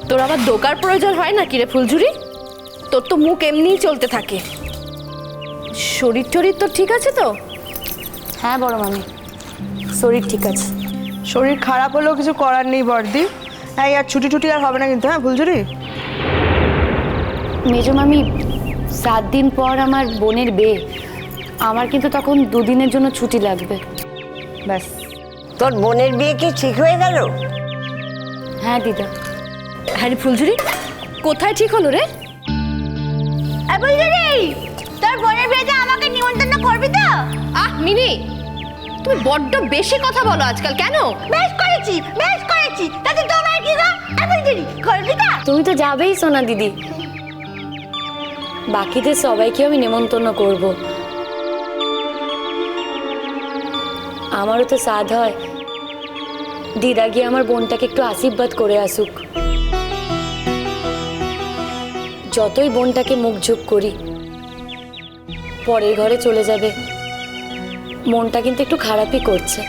তোর আবার দোকার প্রয়োজন হয় না কি রে ফুলঝুরি? তোর তো মুখ এমনিই চলতে থাকে। শরীর টরীর তোর ঠিক আছে তো? হ্যাঁ বড় মামি, শরীর ঠিক আছে। শরীর খারাপ হলেও কিছু করার নেই বর্দি। হ্যাঁ, আর ছুটি টুটি আর হবে না কিন্তু, হ্যাঁ ফুলঝুরি? মেজো মামি, 7 দিন পর আমার বোনের বিয়ে। আমার কিন্তু তখন 2 দিনের জন্য ছুটি লাগবে। ব্যাস। তোর বোনের বিয়ে কি ঠিক হয়ে গেল? হ্যাঁ দিদা। হ্যাঁ রে ফুলঝুরি, কোথায় ঠিক হলো রে? তোর বোনের বিয়েতে আমাকে নিমন্ত্রণ করবি তো? আহ মিনি, তুমি বড্ড বেশি কথা বলো আজকাল, কেন? বেশ করেছি, বেশ করেছি। তাতে তোমার কি গো? এখন দেরি করবি না? তুমি তো যাবেই সোনা দিদি, বাকিদের সবাইকে আমি নেমন্তন্ন করব। আমারও তো সাধ হয় দিদা গিয়ে আমার বোনটাকে একটু আশীর্বাদ করে আসুক। যতই বোনটাকে মুখ ঝুঁক করি, পরের ঘরে চলে যাবে, মনটা কিন্তু একটু খারাপই করছে।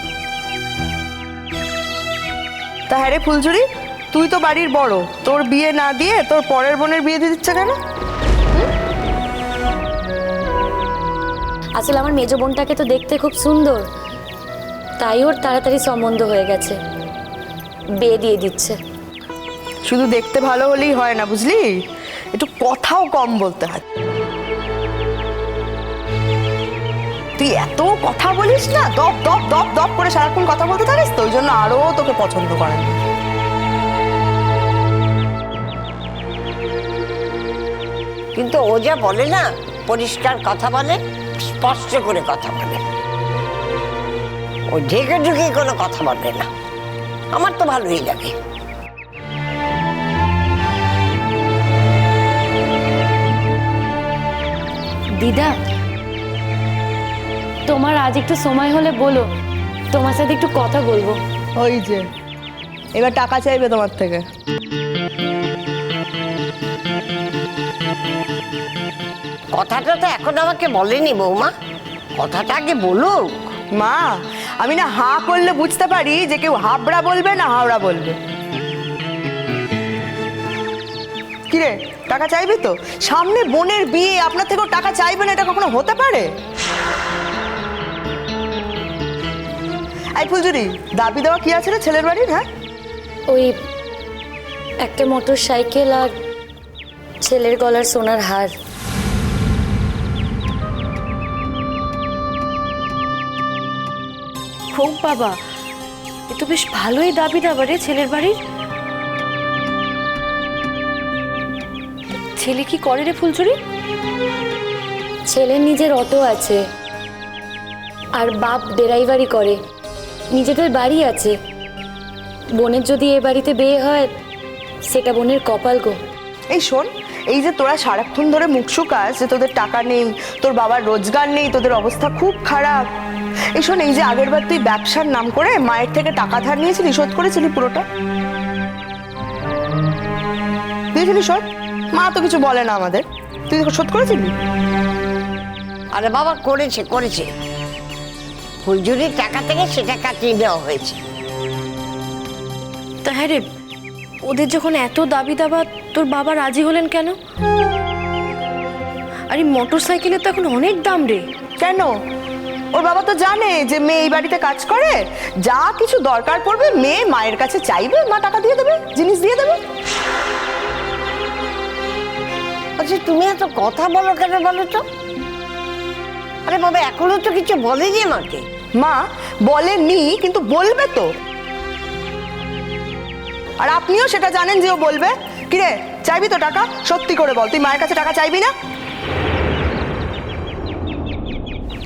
তা হ্যাঁ রে ফুলঝুরি, তুই তো বাড়ির বড়, তোর বিয়ে না দিয়ে তোর পরের বোনের বিয়ে দিয়ে দিচ্ছে কেন? আসলে আমার মেজো বোনটাকে তো দেখতে খুব সুন্দর, তাই ওর তাড়াতাড়ি সম্বন্ধ হয়ে গেছে, বিয়ে দিয়ে দিচ্ছে। শুধু দেখতে ভালো হলেই হয় না, বুঝলি? একটু কথাও কম বলতে হয়। তুই এত কথা বলিস না, দপ দপ দপ দপ করে সারাক্ষণ কথা বলতে থাকিস, তো ওই জন্য আরো তোকে পছন্দ করেন। কিন্তু ও যা বলে না, পরিষ্কার কথা বলে, স্পষ্ট করে কথা বলে। ও ঢেকে ঢুকে কোনো কথা বলে না, আমার তো ভালোই লাগে। দিদা, তোমার আজ একটু সময় হলে বলো, তোমার সাথে একটু কথা বলবো। ওই যে এবার টাকা চাইবে তোমার থেকে। কথাটা তো এখন আমাকে বলেনি বৌমা, কথাটা আগে বলুক। মা, আমি না হা করলে বুঝতে পারি যে কেউ হাবড়া বলবে না হাওড়া বলবে। কিরে, টাকা চাইবি তো? সামনে বোনের বিয়ে, আপনার থেকেও টাকা চাইবে না, এটা কখনো হতে পারে? এই ফুলঝুরি, দাবি দেওয়া কি আছে রে ছেলের বাড়ির? হ্যাঁ, ওই একটা মোটর সাইকেল আর ছেলের গলার সোনার হার। হোক বাবা, এ তো বেশ ভালোই দাবি দাবা রে ছেলের বাড়ির। ছেলে কি করে রে ফুলঝুরি? ছেলের নিজের অটো আছে, আর বাপ ড্রাইভারি করে, নিজেদের বাড়ি আছে। বোনের যদি এ বাড়িতে বিয়ে হয়, সেটা বোনের কপাল গো। এই শোন, এই যে তোরা সারাক্ষণ ধরে মুখ শুকাস যে তোদের টাকা নেই, তোর বাবার রোজগার নেই, তোদের অবস্থা খুব খারাপ। এই শোন, এই যে আগের বার তুই ব্যবসার নাম করে মায়ের থেকে টাকা ধার নিয়েছিলি, শোধ করেছিলি পুরোটা? দিয়েছিলি শোধ? মা তো কিছু বলে না আমাদের, তুই শোধ করেছিলি? আরে বাবা, করেছে করেছে, ফুলঝুরির টাকা থেকে সেটা কাটিয়ে দেওয়া হয়েছে। তা হ্যাঁ রে, ওদের যখন এত দাবি দাবা, তোর বাবা রাজি হলেন কেন? আরে মোটর সাইকেলের তো এখন অনেক দাম রে। কেন? ওর বাবা তো জানে যে মেয়ে এই বাড়িতে কাজ করে, যা কিছু দরকার পড়বে মেয়ে মায়ের কাছে চাইবে, মা টাকা দিয়ে দেবে, জিনিস দিয়ে দেবে। আচ্ছা, তুমি এত কথা বলো কেন বলো তো? আরে বাবা, এখনো তো কিছু বলেনি আমাকে। মা বলেনি, কিন্তু বলবে তো। আর আপনিও সেটা জানেন যে ও বলবে। কিরে, চাইবি তো টাকা? সত্যি করে বল, তুই মায়ের কাছে টাকা চাইবি না?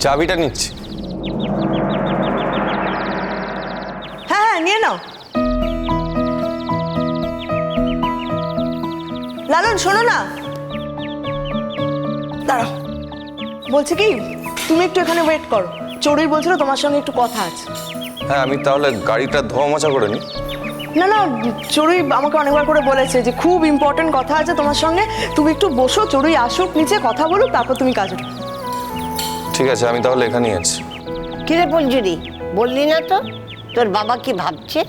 চাবিটা নিচ্ছি। হ্যাঁ হ্যাঁ, নিয়ে নাও। লালন, শোনো না, দাঁড়াও। বলছি কি, তুমি একটু এখানে ওয়েট করো, চড়ুই বলছিল তোমার সঙ্গে একটু কথা আছে। হ্যাঁ, আমি তাহলে গাড়িটা ধোয়া মোছা করে নিই। না না, চড়ুই আমাকে অনেকবার করে বলেছে যে খুব ইম্পর্টেন্ট কথা আছে তোমার সঙ্গে, তুমি একটু বসো, চড়ুই আসুক নিচে, কথা বলুক, তারপর তুমি কাজে ঢুকো। ঠিক আছে, আমি তাহলে এখানেই আছি। কিরে ফুলঝুরি, বললি না তো তোর বাবা কি ভাবছে?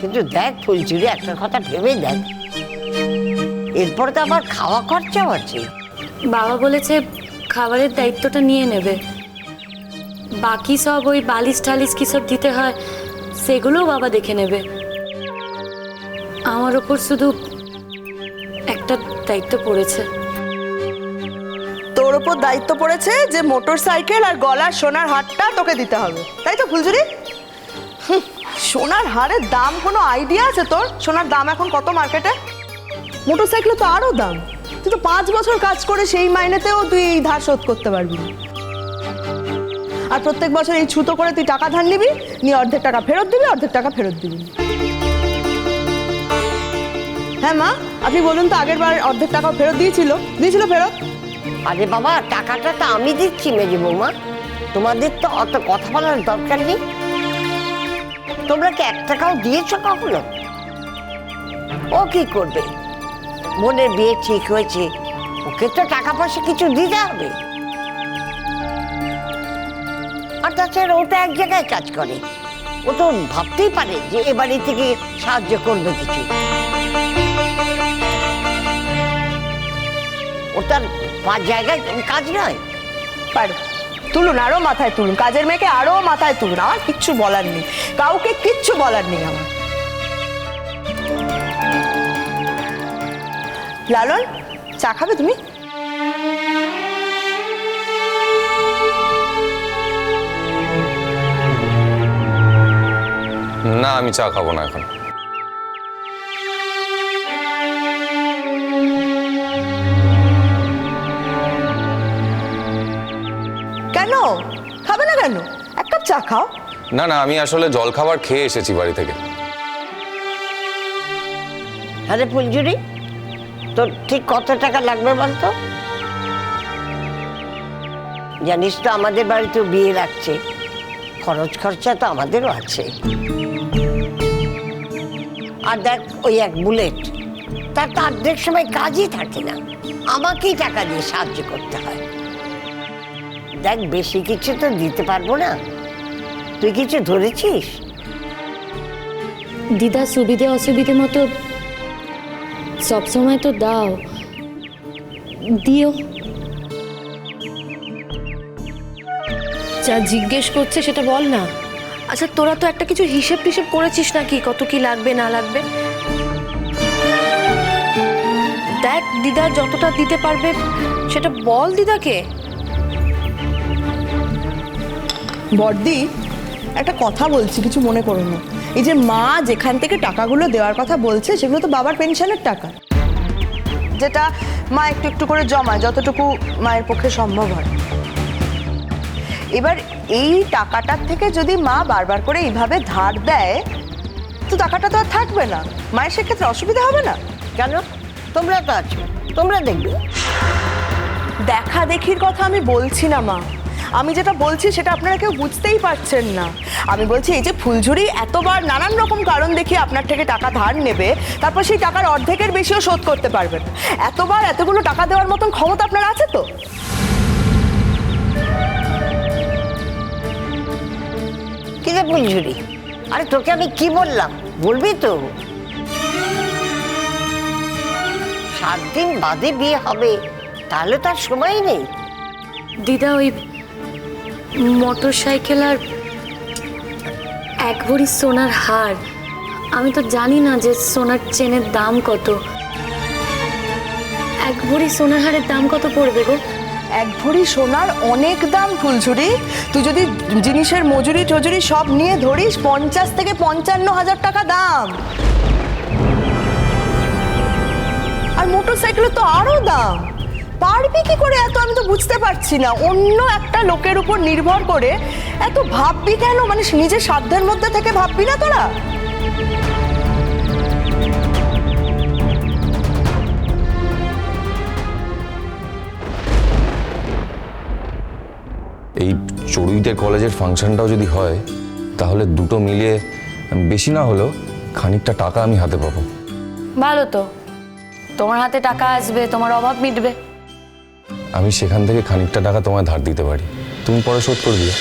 কিন্তু দেখ ফুলঝুরি, একটা কথা ভেবে দেখ, এরপর তো আবার খাওয়া খরচাও আছে। বাবা বলেছে খাবারের দায়িত্বটা নিয়ে নেবে, বাকি সব ওই বালিশ টালিশ কী সব দিতে হয় সেগুলোও বাবা দেখে নেবে। আমার ওপর শুধু একটা দায়িত্ব পড়েছে। তোর ওপর দায়িত্ব পড়েছে যে মোটর সাইকেল আর গলার সোনার হারটা তোকে দিতে হবে, তাই তো ফুলঝুরি? সোনার হারের দাম কোনো আইডিয়া আছে তোর? সোনার দাম এখন কত মার্কেটে? মোটর সাইকেলে তো আরো দাম। তুই তো 5 বছর কাজ করে সেই মাইনেতেও তুই ধার শোধ করতে পারবি না। আর প্রত্যেক বছর এই ছুতো করে তুই টাকা ধার নিবি, নিয়ে অর্ধেক টাকা ফেরত দিবি, অর্ধেক টাকা ফেরত দিবি। হ্যাঁ মা, আপনি বলুন তো, আগের বার অর্ধেক টাকা ফেরত দিয়েছিল ফেরত? আরে বাবা, টাকাটা তো আমি দিচ্ছি মেজে বৌমা, তোমাদের তো অত কথা বলার দরকার নেই। তোমরা কি 1 টাকাও দিয়েছো কখনো? ও কি করবে? বোনের বিয়ে ঠিক হয়েছে, ওকে তো টাকা পয়সা কিছু দিতে হবে। আর তাছাড়া ও তো এক জায়গায় কাজ করে, ও তো ভাবতেই পারে যে এ বাড়ি থেকে সাহায্য করবে কিছু। ও তার 5 জায়গায় কাজ নয়। পারে, তুলুন, আরো মাথায় তুলুন, কাজের মেয়েকে আরো মাথায় তুলুন। আমার কিচ্ছু বলার নেই, কাউকে কিচ্ছু বলার নেই আমার। লালন, চা খাবে তুমি? না, আমি চা খাবো না এখন। কেন খাবে না? কেন? 1 কাপ চা খাও। না না, আমি আসলে জলখাবার খেয়ে এসেছি বাড়ি থেকে। আরে ফুলঝুরি, তোর ঠিক কত টাকা লাগবে বলতো? জানিস তো আমাদের বাড়িতে বিয়ে রাখছে, খরচ খরচা তো আমাদেরও আছে। আর দেখ, ওই এক বুলেট, তার তো অর্ধেক সময় কাজই থাকে না, আমাকেই টাকা দিয়ে সাহায্য করতে হয়। দেখ, বেশি কিছু তো দিতে পারবো না, তুই কিছু ধরেছিস? দিদা সুবিধে অসুবিধে মতো সবসময় তো দাও, দিও। যা জিজ্ঞেস করছে সেটা বল না। আচ্ছা, তোরা তো একটা কিছু হিসেব টিসেব করেছিস নাকি, কত কি লাগবে না লাগবে? দেখ, দিদা যতটা দিতে পারবে সেটা বল দিদাকে। বড়দি, একটা কথা বলছি, কিছু মনে করো না। এই যে মা যেখান থেকে টাকাগুলো দেওয়ার কথা বলছে, সেগুলো তো বাবার পেনশনের টাকা, যেটা মা একটু একটু করে জমায়, যতটুকু মায়ের পক্ষে সম্ভব হয়। এবার এই টাকাটার থেকে যদি মা বারবার করে এইভাবে ধার দেয়, তো টাকাটা তো আর থাকবে না। মায়ের সেক্ষেত্রে অসুবিধা হবে না? কেন? তোমরা তো আছো, তোমরা দেখবে। দেখা দেখির কথা আমি বলছি না মা, আমি যেটা বলছি সেটা আপনারা কেউ বুঝতেই পারছেন না। আমি বলছি, এই যে ফুলঝুরি এতবার নানান রকম কারণ দেখিয়ে আপনার থেকে টাকা ধার নেবে, তারপর সেই টাকার অর্ধেকের বেশিও শোধ করতে পারবেন, এতবার এতগুলো টাকা দেওয়ার মতন ক্ষমতা আপনার আছে তো? কি রে ফুলঝুরি, আরে তোকে আমি কি বললাম, বলবি তো? 7 দিন বাদে বিয়ে হবে, তাহলে তার সময় নেই। দিদা, ওই মোটর সাইকেল আর 1 ভরি সোনার হার, আমি তো জানি না যে সোনার চেনের দাম কত। 1 ভরি সোনার হারের দাম কত পড়বে গো? 1 ভরি সোনার অনেক দাম ফুলঝুরি। তুই যদি জিনিসের মজুরি টজুরি সব নিয়ে ধরিস, 50 থেকে 55 হাজার টাকা দাম। আর মোটর সাইকেলের তো আরো দাম। পারবি কি করে এত? আমি তো বুঝতে পারছি না। অন্য একটা লোকের উপর নির্ভর করে এত ভাববি কেন? মানে নিজের সাধ্যের মধ্যে থেকে ভাববি না তোরা? এই চড়ুইদের কলেজের ফাংশনটাও যদি হয়, তাহলে দুটো মিলিয়ে বেশি না হলেও খানিকটা টাকা আমি হাতে পাবো। ভালো তো, তোমার হাতে টাকা আসবে, তোমার অভাব মিটবে। আমি সেখান থেকে খানিকটা টাকা তোমায় ধার দিতে পারি, তুমি পরে শোধ করে দিও।